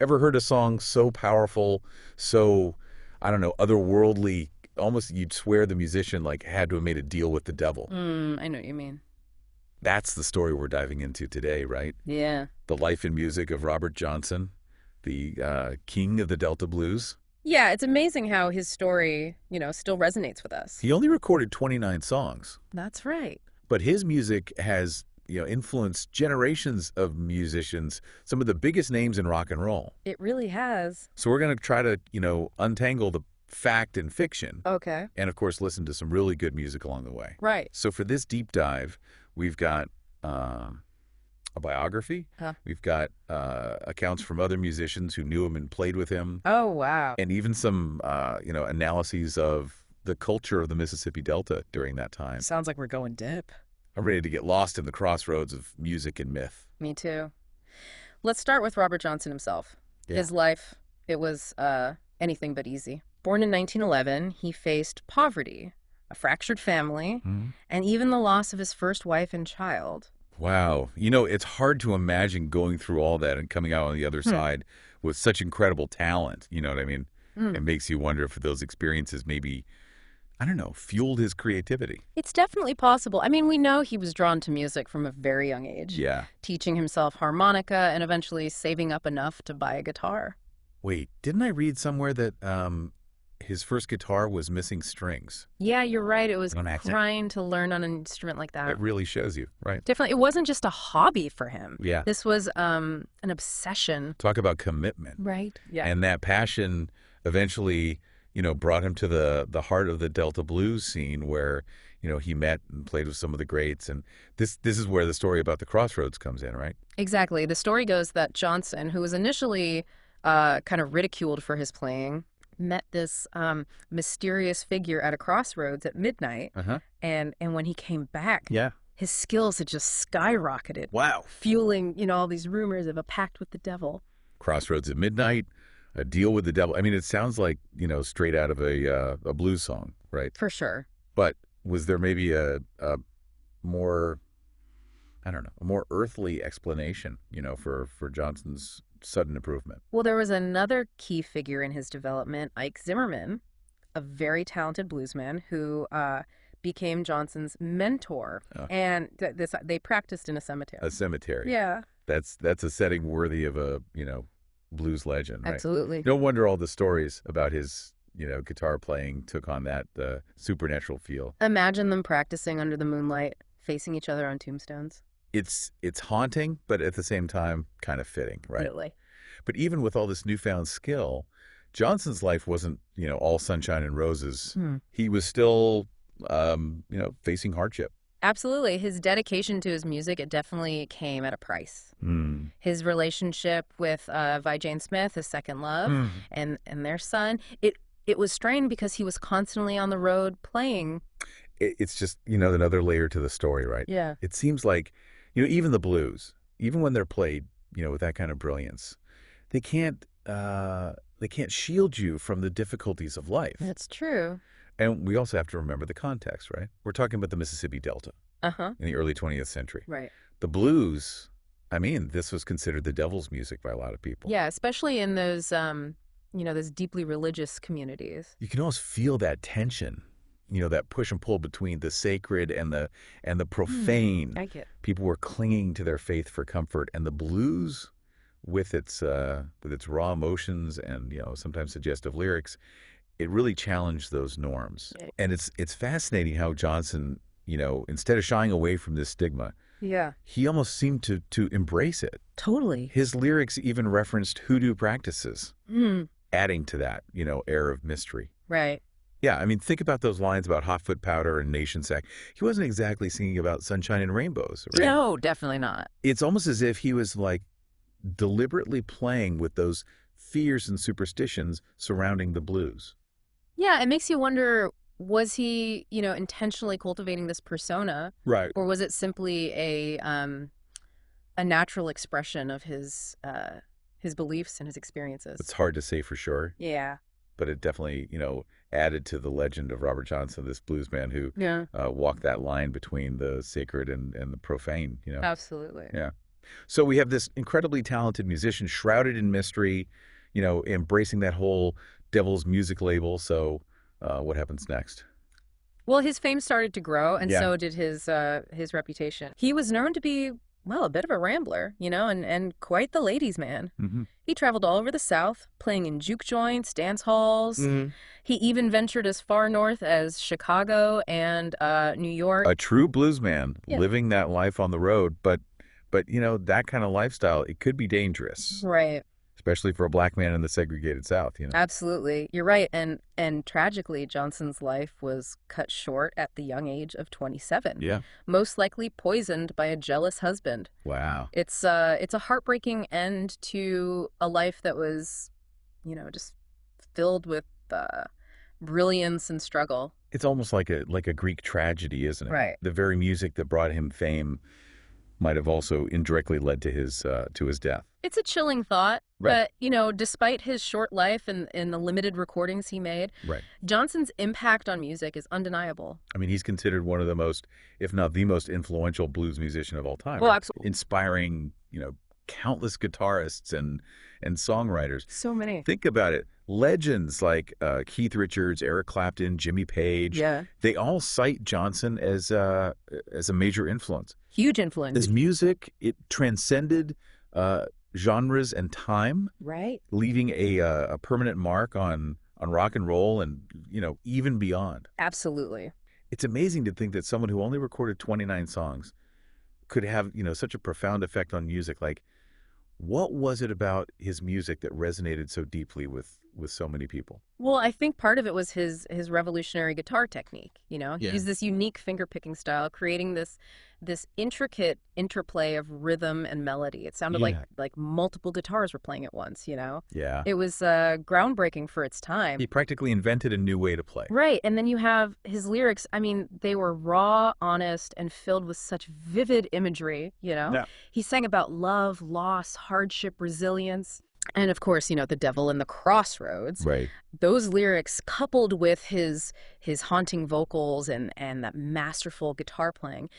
Ever heard a song so powerful, so, I don't know, otherworldly, almost you'd swear the musician like had to have made a deal with the devil? I know what you mean. That's the story we're diving into today, right? Yeah. The life and music of Robert Johnson, the king of the Delta blues. Yeah, it's amazing how his story, still resonates with us. He only recorded 29 songs, That's right. but his music has, influenced generations of musicians, some of the biggest names in rock and roll. It really has. So we're going to try to, untangle the fact and fiction, Okay. and of course, listen to some really good music along the way. Right. So for this deep dive, we've got a biography. Huh. We've got accounts from other musicians who knew him and played with him, Oh, wow. and even some, analyses of the culture of the Mississippi Delta during that time. Sounds like we're going dip. I'm ready to get lost in the crossroads of music and myth. Me too. Let's start with Robert Johnson himself. Yeah. His life, it was anything but easy. Born in 1911, he faced poverty, a fractured family, and even the loss of his first wife and child. Wow. It's hard to imagine going through all that and coming out on the other side with such incredible talent. You know what I mean? It makes you wonder if those experiences maybe, I don't know, fueled his creativity. It's definitely possible. I mean, we know he was drawn to music from a very young age. Yeah. Teaching himself harmonica and eventually saving up enough to buy a guitar. Wait, didn't I read somewhere that his first guitar was missing strings? Yeah, you're right. It was On accident. trying to learn on an instrument like that. That really shows you, right? Definitely. It wasn't just a hobby for him. Yeah. This was an obsession. Talk about commitment. Right. Yeah. And that passion eventually, brought him to the heart of the Delta blues scene where, he met and played with some of the greats. And this is where the story about the crossroads comes in, right? Exactly. The story goes that Johnson, who was initially kind of ridiculed for his playing, met this mysterious figure at a crossroads at midnight. Uh-huh. And when he came back, Yeah. his skills had just skyrocketed, Wow. fueling, all these rumors of a pact with the devil. Crossroads at midnight, a deal with the devil. I mean, it sounds like, straight out of a blues song, right? For sure. But was there maybe a more, I don't know, a more earthly explanation, for Johnson's sudden improvement? Well, there was another key figure in his development, Ike Zimmerman, a very talented bluesman who became Johnson's mentor. Oh. And they practiced in a cemetery. A cemetery. Yeah, That's a setting worthy of a, blues legend, right? absolutely. No wonder all the stories about his, guitar playing took on that supernatural feel. Imagine them practicing under the moonlight, facing each other on tombstones. It's haunting, but at the same time, kind of fitting, right? Really. But even with all this newfound skill, Johnson's life wasn't, all sunshine and roses. He was still, facing hardship. Absolutely. His dedication to his music, it definitely came at a price. His relationship with Vi Jane Smith, his second love, and their son, it was strained because he was constantly on the road playing. It's just, another layer to the story, right? Yeah. It seems like, even the blues, even when they're played, with that kind of brilliance, they can't shield you from the difficulties of life. That's true. And we also have to remember the context, right? We're talking about the Mississippi Delta Uh-huh. in the early 20th century. Right. The blues, I mean, this was considered the devil's music by a lot of people. Yeah, especially in those, those deeply religious communities. You can almost feel that tension, that push and pull between the sacred and the profane. I get. People were clinging to their faith for comfort, and the blues, with its raw emotions and sometimes suggestive lyrics, it really challenged those norms. And it's fascinating how Johnson, instead of shying away from this stigma, Yeah. he almost seemed to embrace it. Totally. His lyrics even referenced hoodoo practices, adding to that, air of mystery. Right. Yeah, I mean, think about those lines about hot foot powder and nation sack. He wasn't exactly singing about sunshine and rainbows, right? No, definitely not. It's almost as if he was like deliberately playing with those fears and superstitions surrounding the blues. Yeah, it makes you wonder, was he, intentionally cultivating this persona, Right. or was it simply a natural expression of his beliefs and his experiences? It's hard to say for sure, Yeah. but it definitely, added to the legend of Robert Johnson, this blues man who Yeah. walked that line between the sacred and the profane, Absolutely. Yeah. So we have this incredibly talented musician shrouded in mystery, embracing that whole devil's music label. So what happens next? Well, his fame started to grow, and Yeah. so did his reputation. He was known to be, well, a bit of a rambler, and quite the ladies' man. Mm-hmm. He traveled all over the South, playing in juke joints, dance halls. Mm-hmm. He even ventured as far north as Chicago and New York. A true blues man, Yeah. living that life on the road, but that kind of lifestyle, it could be dangerous, Right. especially for a black man in the segregated South. Absolutely. You're right. And tragically, Johnson's life was cut short at the young age of 27. Yeah. Most likely poisoned by a jealous husband. Wow. It's a heartbreaking end to a life that was, just filled with brilliance and struggle. It's almost like a Greek tragedy, isn't it? Right. The very music that brought him fame might have also indirectly led to his death. It's a chilling thought, Right. but, despite his short life and the limited recordings he made, Right. Johnson's impact on music is undeniable. I mean, he's considered one of the most, if not the most influential blues musician of all time. Well, right? absolutely. Inspiring, countless guitarists and songwriters. So many. Think about it. Legends like Keith Richards, Eric Clapton, Jimmy Page, Yeah. they all cite Johnson as a major influence. Huge influence. His music, it transcended genres and time, Right. leaving a permanent mark on rock and roll and, even beyond. Absolutely. It's amazing to think that someone who only recorded 29 songs could have, such a profound effect on music. Like, what was it about his music that resonated so deeply with so many people? Well, I think part of it was his revolutionary guitar technique. He Yeah. used this unique finger picking style, creating this intricate interplay of rhythm and melody. It sounded Yeah. like multiple guitars were playing at once. Yeah. It was groundbreaking for its time. He practically invented a new way to play. Right, and then you have his lyrics. I mean, they were raw, honest, and filled with such vivid imagery. Yeah. He sang about love, loss, hardship, resilience. And of course, the devil in the crossroads. Right. Those lyrics, coupled with his haunting vocals and that masterful guitar playing,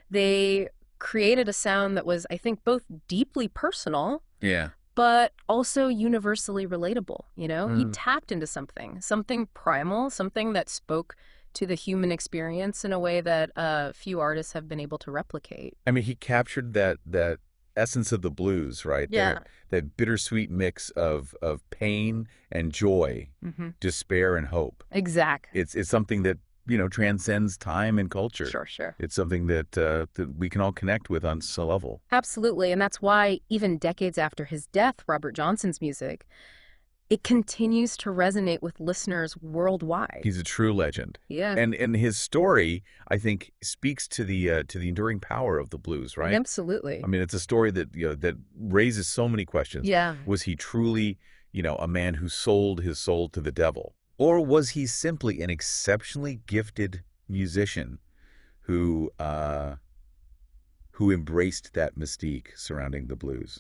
they created a sound that was, I think, both deeply personal, Yeah. but also universally relatable. He Mm. tapped into something primal, something that spoke to the human experience in a way that few artists have been able to replicate. I mean, he captured that essence of the blues, right? Yeah. That bittersweet mix of pain and joy, Mm-hmm. despair and hope. Exactly. It's something that, transcends time and culture. Sure. It's something that we can all connect with on some level. Absolutely. And that's why even decades after his death, Robert Johnson's music, it continues to resonate with listeners worldwide. He's a true legend. Yeah. And his story, I think, speaks to the enduring power of the blues, right? Absolutely. I mean, it's a story that that raises so many questions. Yeah. Was he truly, a man who sold his soul to the devil? Or was he simply an exceptionally gifted musician who embraced that mystique surrounding the blues?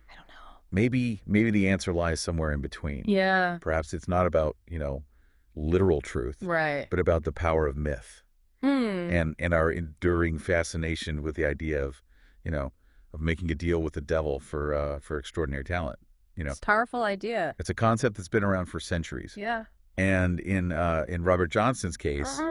I don't know. Maybe the answer lies somewhere in between. Yeah. Perhaps it's not about, literal truth, Right. but about the power of myth Hmm. and our enduring fascination with the idea of, of making a deal with the devil for extraordinary talent. It's a powerful idea. It's a concept that's been around for centuries. Yeah. And in Robert Johnson's case,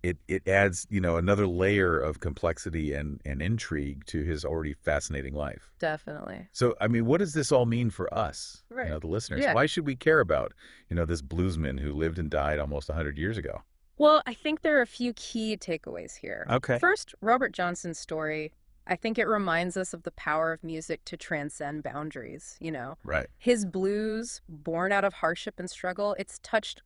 it adds, another layer of complexity and intrigue to his already fascinating life. Definitely. So, I mean, what does this all mean for us, Right. the listeners? Yeah. Why should we care about, this bluesman who lived and died almost 100 years ago? Well, I think there are a few key takeaways here. Okay. First, Robert Johnson's story, I think it reminds us of the power of music to transcend boundaries, Right. His blues, born out of hardship and struggle, it's touched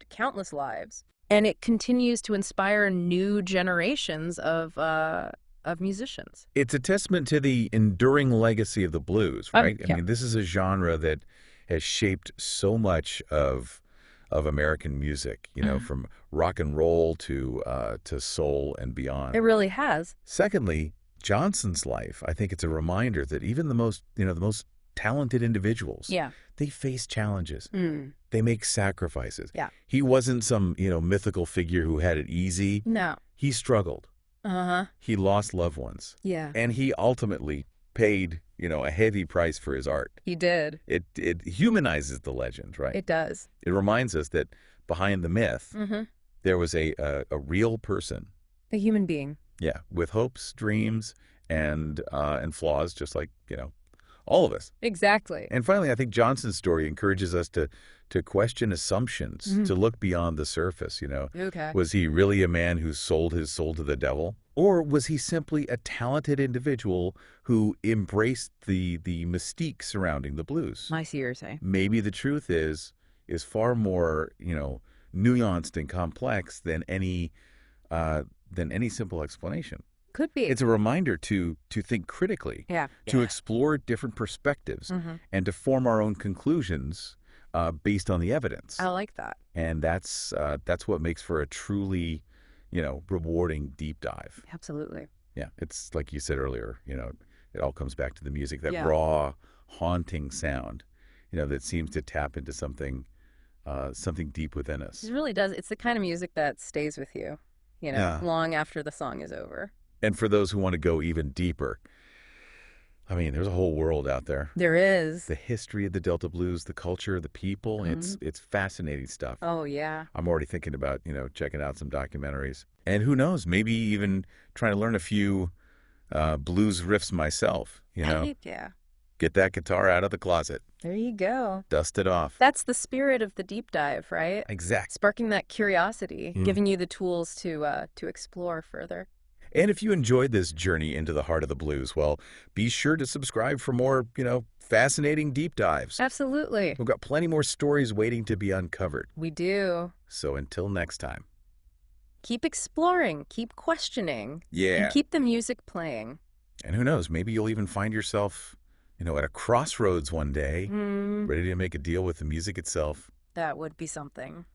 countless lives. And it continues to inspire new generations of musicians. It's a testament to the enduring legacy of the blues, right? yeah. I mean, this is a genre that has shaped so much of American music, from rock and roll to soul and beyond. It really has. Secondly, Johnson's life, I think it's a reminder that even the most talented individuals, Yeah. they face challenges. Mm. They make sacrifices. Yeah. He wasn't some, mythical figure who had it easy. No. He struggled. Uh-huh. He lost loved ones. Yeah. And he ultimately paid, a heavy price for his art. He did. It humanizes the legend, right? It does. It reminds us that behind the myth, there was a real person. A human being. Yeah, with hopes, dreams, and flaws, just like, all of us. Exactly. And finally, I think Johnson's story encourages us to question assumptions, to look beyond the surface, Okay. Was he really a man who sold his soul to the devil? Or was he simply a talented individual who embraced the mystique surrounding the blues? I see what you're saying. Maybe the truth is far more, nuanced and complex than any simple explanation. Could be. It's a reminder to think critically, to explore different perspectives, and to form our own conclusions based on the evidence. I like that. And that's what makes for a truly, rewarding deep dive. Absolutely. Yeah, it's like you said earlier, it all comes back to the music, that Yeah. raw, haunting sound, that seems to tap into something deep within us. It really does. It's the kind of music that stays with you, Yeah. long after the song is over. And for those who want to go even deeper, I mean, there's a whole world out there. There is. The history of the Delta blues, the culture, the people, it's fascinating stuff. Oh, yeah. I'm already thinking about, checking out some documentaries. And who knows, maybe even trying to learn a few blues riffs myself, Heck yeah. Get that guitar out of the closet, There you go. dust it off. That's the spirit of the deep dive, right? Exactly. Sparking that curiosity, giving you the tools to explore further. And if you enjoyed this journey into the heart of the blues, well, be sure to subscribe for more, fascinating deep dives. Absolutely. We've got plenty more stories waiting to be uncovered. We do. So until next time. Keep exploring, keep questioning, Yeah. and keep the music playing. And who knows, maybe you'll even find yourself, at a crossroads one day, ready to make a deal with the music itself. That would be something.